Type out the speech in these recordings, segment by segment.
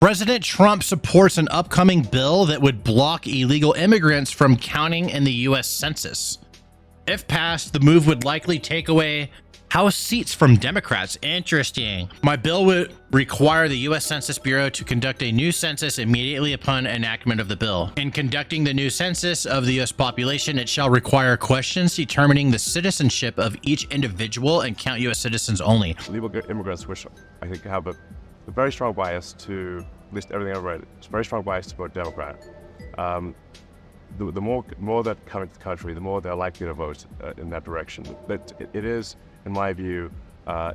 President Trump supports an upcoming bill that would block illegal immigrants from counting in the U.S. Census. If passed, the move would likely take away House seats from Democrats. Interesting. My bill would require the U.S. Census Bureau to conduct a new census immediately upon enactment of the bill. In conducting the new census of the U.S. population, it shall require questions determining the citizenship of each individual and count U.S. citizens only. Illegal immigrants, which I think have a very strong bias to, at least everything I've read, it's a very strong bias to vote Democrat. The more that come into the country, the more they're likely to vote in that direction. But it is, in my view, a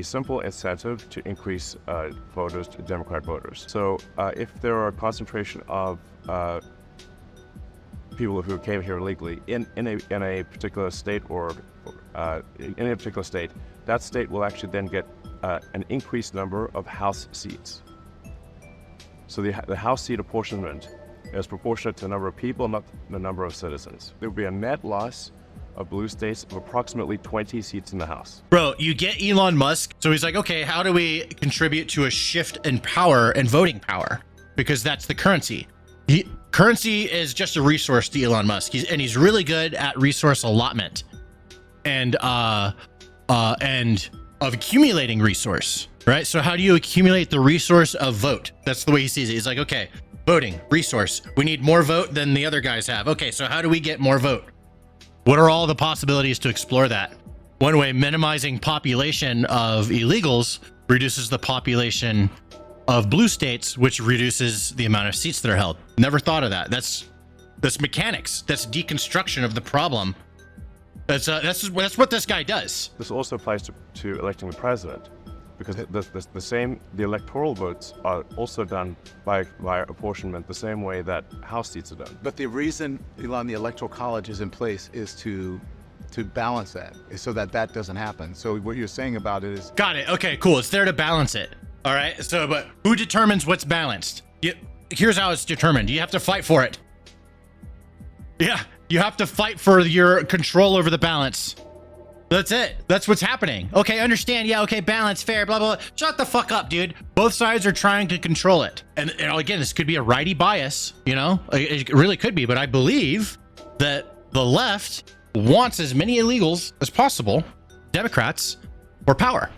simple incentive to increase voters, Democrat voters. So if there are a concentration of people who came here illegally in a particular state or in a particular state, that state will actually then get an increased number of House seats. So the House seat apportionment is proportionate to the number of people, not the number of citizens. There would be a net loss of blue states of approximately 20 seats in the House. Bro, you get Elon Musk. So he's like, okay, how do we contribute to a shift in power and voting power? Because that's the currency. Currency is just a resource to Elon Musk. He's really good at resource allotment and of accumulating resource, right? So how do you accumulate the resource of vote? That's the way he sees it. He's like, okay, voting, resource. We need more vote than the other guys have. Okay, so how do we get more vote? What are all the possibilities to explore that? One way, minimizing population of illegals reduces the population of blue states, which reduces the amount of seats that are held. Never thought of that. That's mechanics. That's deconstruction of the problem. That's what this guy does. This also applies to electing the president, because the electoral votes are also done by apportionment the same way that House seats are done. But the reason, Elon, the Electoral College is in place is to balance that, is so that doesn't happen. So what you're saying about it is... Got it. Okay, cool. It's there to balance it. All right. So, but who determines what's balanced? Here's how it's determined. You have to fight for it. Yeah. You have to fight for your control over the balance. That's it. That's what's happening. Okay, understand. Yeah, okay, balance, fair, blah, blah, blah. Shut the fuck up, dude. Both sides are trying to control it. And again, this could be a righty bias, you know? It really could be, but I believe that the left wants as many illegals as possible, Democrats, for power.